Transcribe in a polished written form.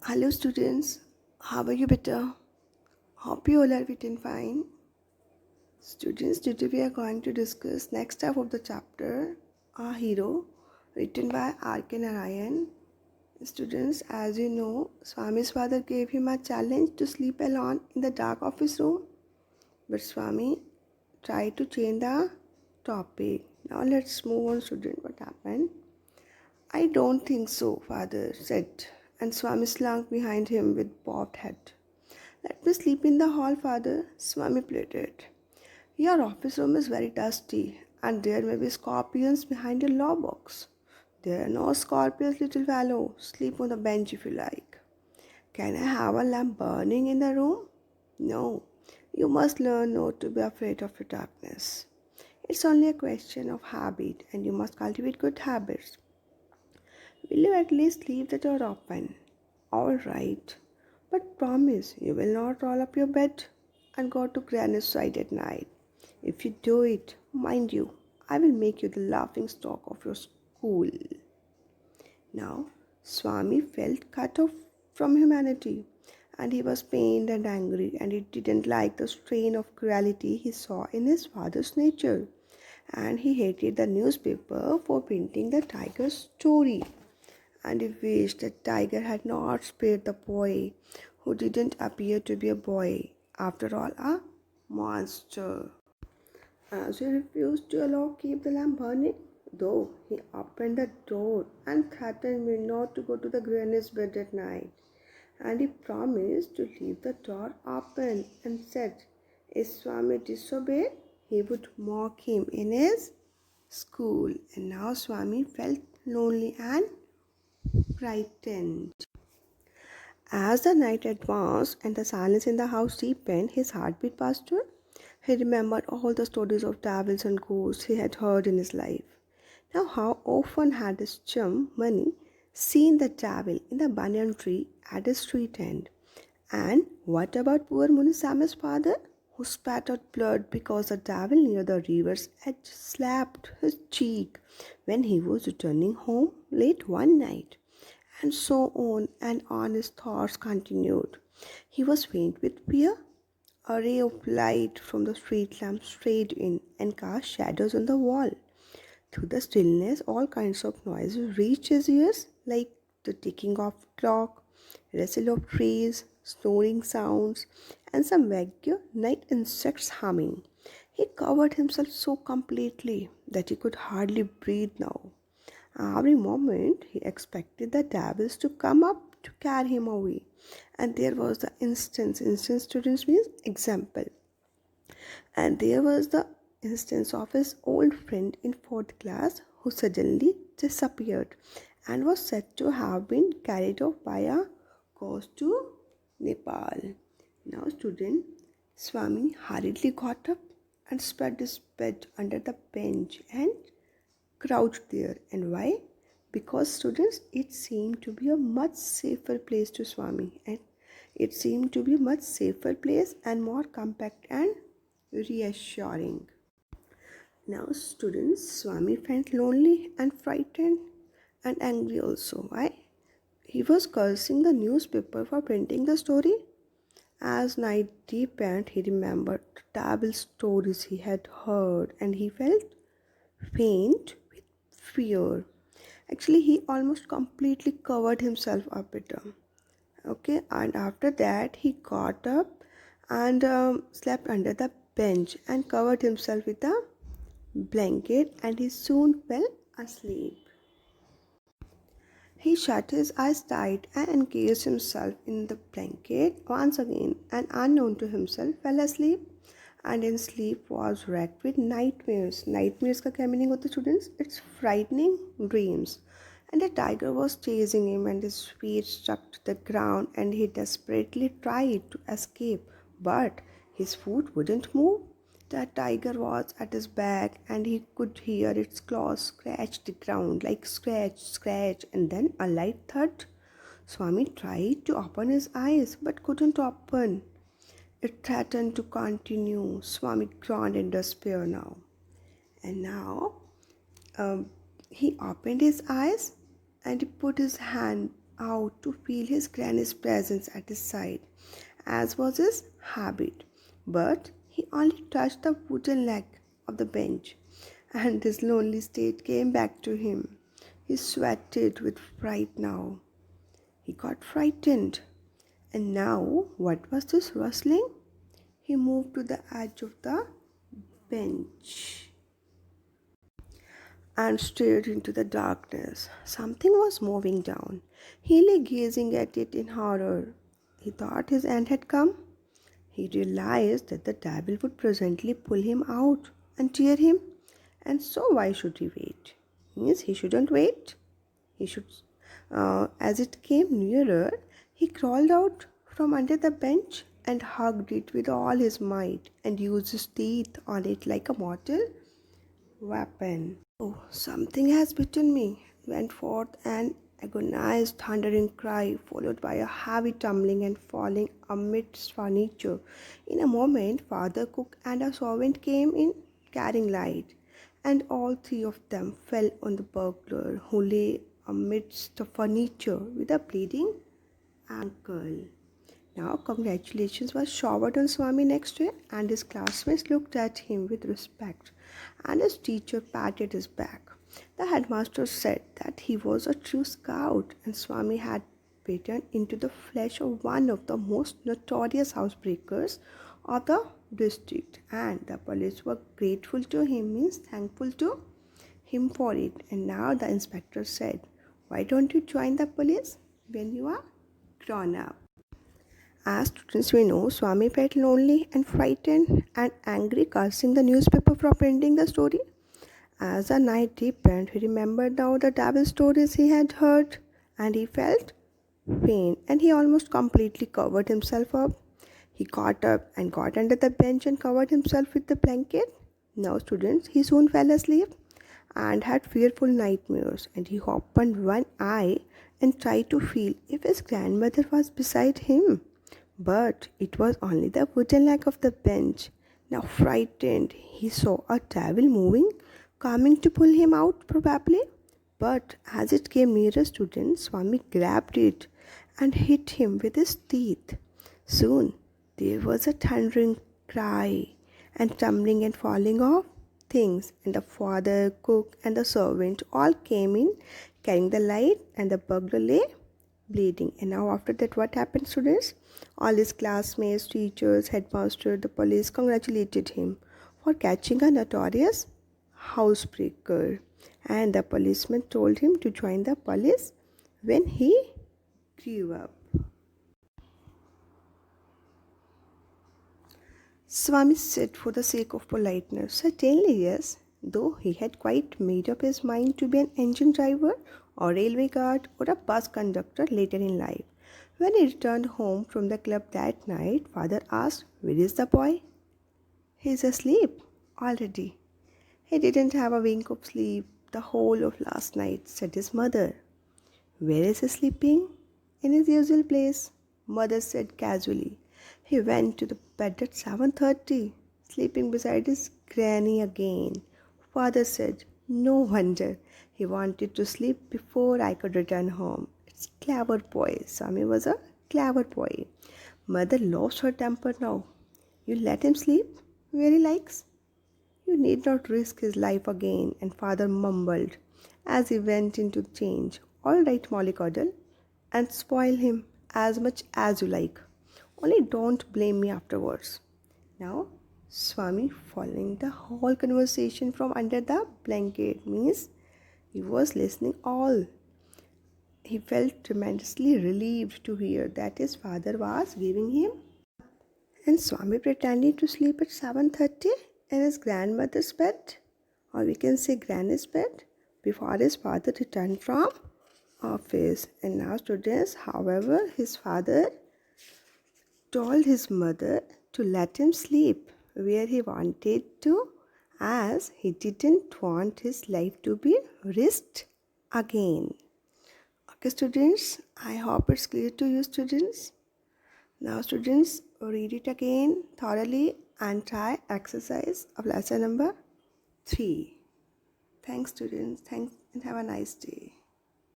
Hello students, how are you better? Hope you all are fit and fine. Students, today we are going to discuss next half of the chapter, Our Hero, written by R.K. Narayan. Students, as you know, Swami's father gave him a challenge to sleep alone in the dark of his room. But Swami tried to change the topic. Now let's move on, student. What happened? I don't think so, father said, and Swami slunk behind him with bobbed head. Let me sleep in the hall, father, Swami pleaded. Your office room is very dusty, and there may be scorpions behind your law box. There are no scorpions, little fellow. Sleep on the bench if you like. Can I have a lamp burning in the room? No. You must learn not to be afraid of the darkness. It's only a question of habit, and you must cultivate good habits. Will you at least leave the door open? All right. But promise you will not roll up your bed and go to Granny's side at night. If you do it, mind you, I will make you the laughing stock of your school. Now, Swami felt cut off from humanity, and he was pained and angry, and he didn't like the strain of cruelty he saw in his father's nature, and he hated the newspaper for printing the tiger's story, and he wished that tiger had not spared the boy who didn't appear to be a boy, after all a monster. As he refused to allow keep the lamp burning, though he opened the door and threatened me not to go to the granny's bed at night, and he promised to leave the door open and said if Swami disobeyed, he would mock him in his school. And now Swami felt lonely and frightened. As the night advanced and the silence in the house deepened, his heart beat faster. He remembered all the stories of devils and ghosts he had heard in his life. Now, how often had his chum, Money, seen the devil in the banyan tree at his street end? And what about poor Munisama's father, who spat out blood because the devil near the river's edge slapped his cheek when he was returning home late one night? And so on and on his thoughts continued. He was faint with fear. A ray of light from the street lamp strayed in and cast shadows on the wall. Through the stillness, all kinds of noises reached his ears, like the ticking of clock, rustle of trees, snoring sounds, and some vague night insects humming. He covered himself so completely that he could hardly breathe now. Every moment he expected the devils to come up to carry him away. And there was the instance students means example. And there was the instance of his old friend in fourth class who suddenly disappeared and was said to have been carried off by a ghost to Nepal. Now, student Swami hurriedly got up and spread his bed under the bench and crouched there. And why? Because students, it seemed to be a much safer place to Swami, and it seemed to be a much safer place and more compact and reassuring. Now, students, Swami felt lonely and frightened and angry also. Why? He was cursing the newspaper for printing the story. As night deepened, he remembered the terrible stories he had heard and he felt faint with fear. Actually, he almost completely covered himself up with them. Okay, and after that, he got up and slept under the bench and covered himself with a blanket, and he soon fell asleep. He shut his eyes tight and encased himself in the blanket once again, and unknown to himself, fell asleep. And in sleep was racked with nightmares. Nightmares का क्या meaning होता है students? It's frightening dreams. And a tiger was chasing him, and his feet stuck to the ground, and he desperately tried to escape, but his foot wouldn't move. The tiger was at his back, and he could hear its claws scratch the ground like scratch, scratch, and then a light thud. Swami tried to open his eyes but couldn't open. It threatened to continue. Swami groaned in despair now. And now he opened his eyes and he put his hand out to feel his granny's presence at his side, as was his habit. But he only touched the wooden leg of the bench, and his lonely state came back to him. He sweated with fright now. He got frightened. And now, what was this rustling? He moved to the edge of the bench and stared into the darkness. Something was moving down. He lay gazing at it in horror. He thought his end had come. He realized that the devil would presently pull him out and tear him. And so why should he wait? Means he shouldn't wait. He should. As it came nearer, he crawled out from under the bench and hugged it with all his might and used his teeth on it like a mortal weapon. Oh, something has bitten me, went forth an agonized thundering cry, followed by a heavy tumbling and falling amidst furniture. In a moment, father, cook, and a servant came in carrying light, and all three of them fell on the burglar, who lay amidst the furniture with a bleeding ankle. Now, congratulations were showered on Swami next day, and his classmates looked at him with respect, and his teacher patted his back. The headmaster said that he was a true scout, and Swami had bitten into the flesh of one of the most notorious housebreakers of the district, and the police were grateful to him, means thankful to him for it. And now the inspector said, "Why don't you join the police when you are grown up?" As students, we know Swami felt lonely and frightened and angry, cursing the newspaper for printing the story. As the night deepened, he remembered now the devil stories he had heard, and he felt faint, and he almost completely covered himself up. He got up and got under the bench and covered himself with the blanket. Now, students, he soon fell asleep and had fearful nightmares, and he opened one eye and tried to feel if his grandmother was beside him. But it was only the wooden leg of the bench. Now, frightened, he saw a devil moving, coming to pull him out, probably. But as it came nearer, student, Swami grabbed it and hit him with his teeth. Soon, there was a thundering cry and tumbling and falling of things, and the father, cook, and the servant all came in carrying the light, and the burglar lay bleeding. And now, after that, what happened, students? All his classmates, teachers, headmaster, the police congratulated him for catching a notorious housebreaker. And the policeman told him to join the police when he grew up. Swami said for the sake of politeness, "Certainly yes," though he had quite made up his mind to be an engine driver or railway guard or a bus conductor later in life. When he returned home from the club that night, father asked, "Where is the boy?" "He's asleep already. He didn't have a wink of sleep the whole of last night," said his mother. "Where is he sleeping?" "In his usual place," mother said casually. "He went to the bed at 7:30, sleeping beside his granny again," father said. "No wonder. He wanted to sleep before I could return home. It's a clever boy." Swami was a clever boy. Mother lost her temper now. "You let him sleep where he likes. You need not risk his life again." And father mumbled as he went in to change, "All right, mollycoddle, and spoil him as much as you like. Only don't blame me afterwards." Now, Swami, following the whole conversation from under the blanket, means he was listening all. He felt tremendously relieved to hear that his father was giving him. And Swami pretended to sleep at 7:30 in his grandmother's bed, or we can say granny's bed, before his father returned from office. And now, students, however, his father told his mother to let him sleep where he wanted to, as he didn't want his life to be risked again. Okay, students, I hope it's clear to you, students. Now, students, read it again thoroughly and try exercise of lesson number 3. Thanks, students. Thanks, and have a nice day.